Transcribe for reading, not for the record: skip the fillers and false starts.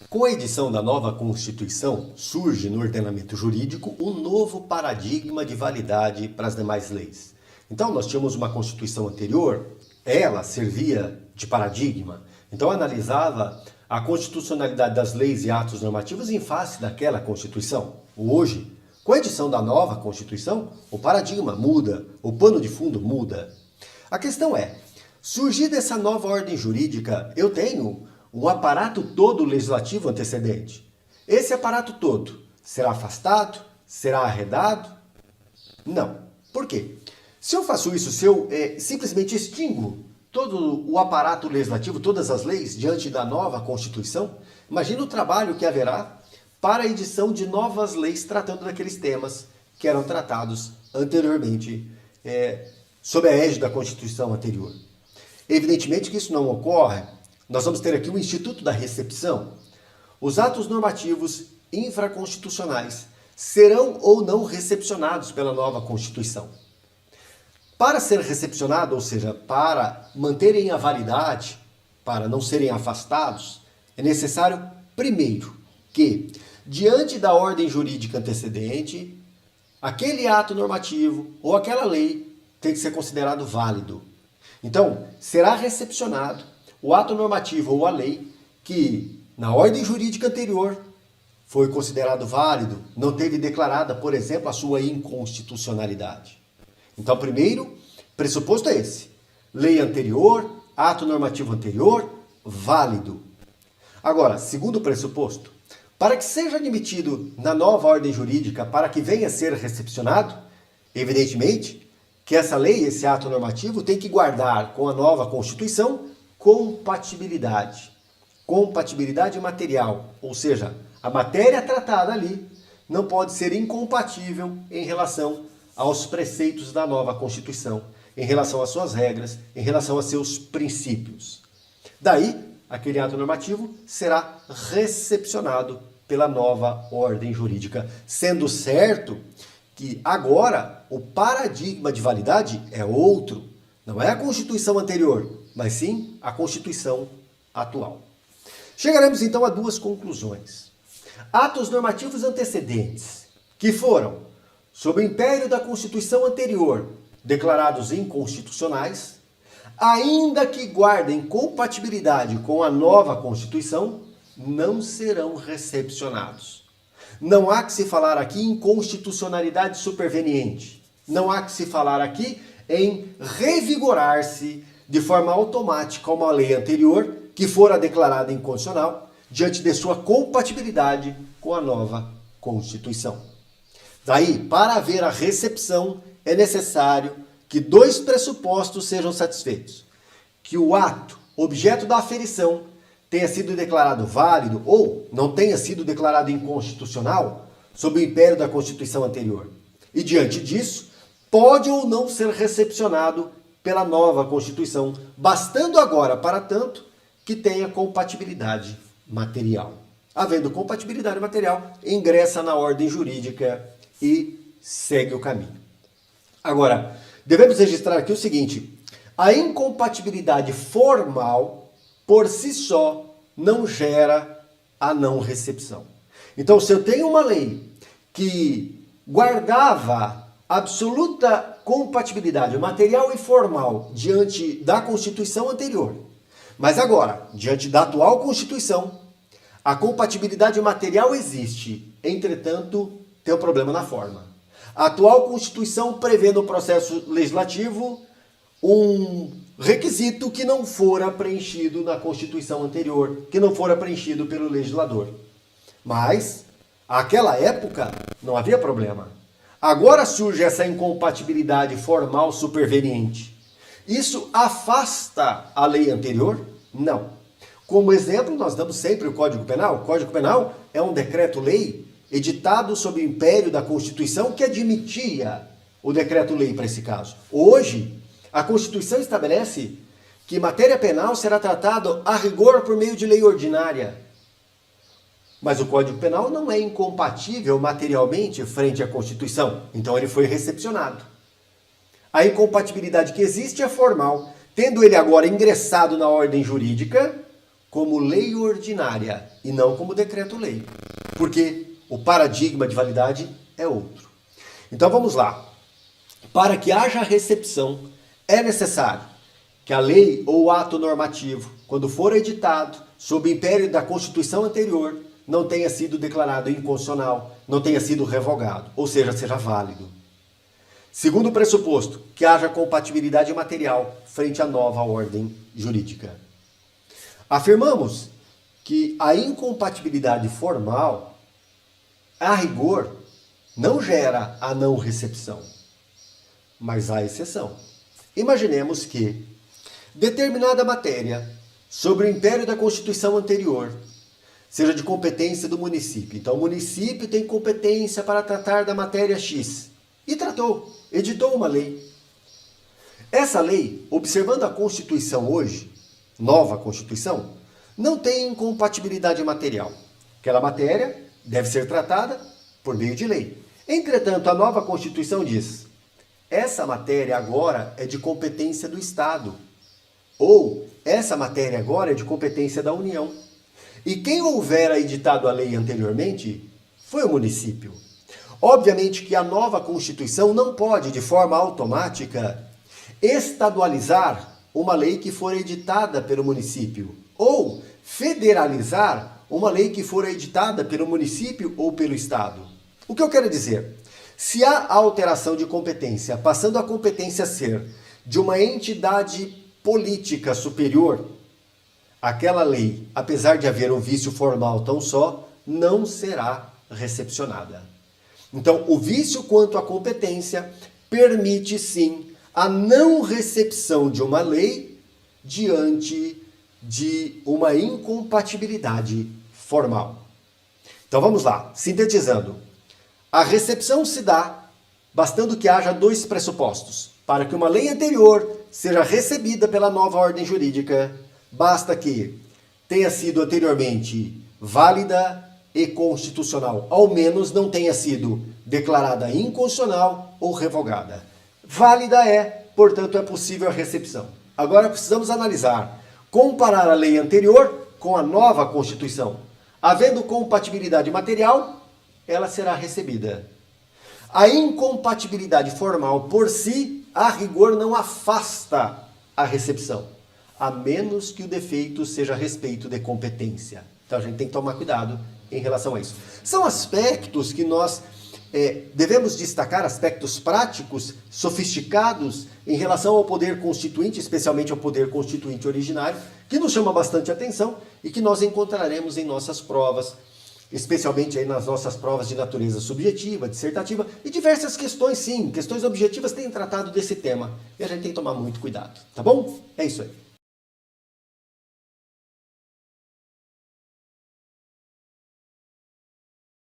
Com a edição da nova Constituição, surge no ordenamento jurídico um novo paradigma de validade para as demais leis. Então, nós tínhamos uma Constituição anterior, ela servia de paradigma, então analisava a constitucionalidade das leis e atos normativos em face daquela Constituição. Hoje, com a edição da nova Constituição, o paradigma muda, o pano de fundo muda. A questão é, surgir dessa nova ordem jurídica, eu tenho um aparato todo legislativo antecedente. Esse aparato todo será afastado? Será arredado? Não. Por quê? Se eu faço isso, se eu simplesmente extingo todo o aparato legislativo, todas as leis, diante da nova Constituição, imagina o trabalho que haverá para a edição de novas leis tratando daqueles temas que eram tratados anteriormente sob a égide da Constituição anterior. Evidentemente que isso não ocorre. Nós vamos ter aqui o Instituto da Recepção. Os atos normativos infraconstitucionais serão ou não recepcionados pela nova Constituição. Para ser recepcionado, ou seja, para manterem a validade, para não serem afastados, é necessário, primeiro, que, diante da ordem jurídica antecedente, aquele ato normativo ou aquela lei tem que ser considerado válido. Então, será recepcionado o ato normativo ou a lei que, na ordem jurídica anterior, foi considerado válido, não teve declarada, por exemplo, a sua inconstitucionalidade. Então, primeiro, pressuposto é esse. Lei anterior, ato normativo anterior, válido. Agora, segundo pressuposto, para que seja admitido na nova ordem jurídica, para que venha a ser recepcionado, evidentemente que essa lei, esse ato normativo, tem que guardar com a nova Constituição compatibilidade. Compatibilidade material, ou seja, a matéria tratada ali não pode ser incompatível em relação aos preceitos da nova Constituição, em relação às suas regras, em relação a seus princípios. Daí, aquele ato normativo será recepcionado pela nova ordem jurídica, sendo certo que agora o paradigma de validade é outro. Não é a Constituição anterior, mas sim a Constituição atual. Chegaremos então a duas conclusões. Atos normativos antecedentes, que foram, sob o império da Constituição anterior, declarados inconstitucionais, ainda que guardem compatibilidade com a nova Constituição, não serão recepcionados. Não há que se falar aqui em constitucionalidade superveniente. Não há que se falar aqui em revigorar-se de forma automática uma lei anterior que fora declarada inconstitucional diante de sua compatibilidade com a nova Constituição. Daí, para haver a recepção, é necessário que dois pressupostos sejam satisfeitos. Que o ato, objeto da aferição, tenha sido declarado válido ou não tenha sido declarado inconstitucional sob o império da Constituição anterior. E diante disso, pode ou não ser recepcionado pela nova Constituição, bastando agora, para tanto, que tenha compatibilidade material. Havendo compatibilidade material, ingressa na ordem jurídica e segue o caminho. Agora, devemos registrar aqui o seguinte: a incompatibilidade formal, por si só, não gera a não recepção. Então, se eu tenho uma lei que guardava absoluta compatibilidade material e formal diante da Constituição anterior, mas agora, diante da atual Constituição, a compatibilidade material existe, entretanto, tem um problema na forma. A atual Constituição prevê no processo legislativo um requisito que não fora preenchido na Constituição anterior, que não fora preenchido pelo legislador. Mas, àquela época, não havia problema. Agora surge essa incompatibilidade formal superveniente. Isso afasta a lei anterior? Não. Como exemplo, nós damos sempre o Código Penal. O Código Penal é um decreto-lei editado sob o império da Constituição que admitia o decreto-lei para esse caso. Hoje, a Constituição estabelece que matéria penal será tratada a rigor por meio de lei ordinária. Mas o Código Penal não é incompatível materialmente frente à Constituição. Então ele foi recepcionado. A incompatibilidade que existe é formal. Tendo ele agora ingressado na ordem jurídica, como lei ordinária e não como decreto-lei, porque o paradigma de validade é outro. Então vamos lá. Para que haja recepção, é necessário que a lei ou o ato normativo, quando for editado sob o império da Constituição anterior, não tenha sido declarado inconstitucional, não tenha sido revogado, ou seja, seja válido. Segundo pressuposto, que haja compatibilidade material frente à nova ordem jurídica. Afirmamos que a incompatibilidade formal, a rigor, não gera a não recepção, mas há exceção. Imaginemos que determinada matéria sobre o império da Constituição anterior seja de competência do município. Então o município tem competência para tratar da matéria X. E tratou, editou uma lei. Essa lei, observando a Constituição hoje, nova Constituição, não tem incompatibilidade material. Aquela matéria deve ser tratada por meio de lei. Entretanto, a nova Constituição diz: essa matéria agora é de competência do Estado. Ou essa matéria agora é de competência da União. E quem houvera editado a lei anteriormente foi o município. Obviamente que a nova Constituição não pode, de forma automática, estadualizar uma lei que for editada pelo município, ou federalizar uma lei que for editada pelo município ou pelo Estado. O que eu quero dizer? Se há alteração de competência, passando a competência a ser de uma entidade política superior, aquela lei, apesar de haver um vício formal tão só, não será recepcionada. Então, o vício quanto à competência permite sim a não recepção de uma lei diante de uma incompatibilidade formal. Então vamos lá, sintetizando. A recepção se dá bastando que haja dois pressupostos. Para que uma lei anterior seja recebida pela nova ordem jurídica, basta que tenha sido anteriormente válida e constitucional, ao menos não tenha sido declarada inconstitucional ou revogada. Válida é, portanto, é possível a recepção. Agora precisamos analisar, comparar a lei anterior com a nova Constituição. Havendo compatibilidade material, ela será recebida. A incompatibilidade formal por si, a rigor, não afasta a recepção, a menos que o defeito seja a respeito de competência. Então a gente tem que tomar cuidado em relação a isso. São aspectos que nós devemos destacar, aspectos práticos, sofisticados, em relação ao poder constituinte, especialmente ao poder constituinte originário, que nos chama bastante atenção e que nós encontraremos em nossas provas, especialmente aí nas nossas provas de natureza subjetiva, dissertativa, e diversas questões, sim, questões objetivas têm tratado desse tema. E a gente tem que tomar muito cuidado, tá bom? É isso aí.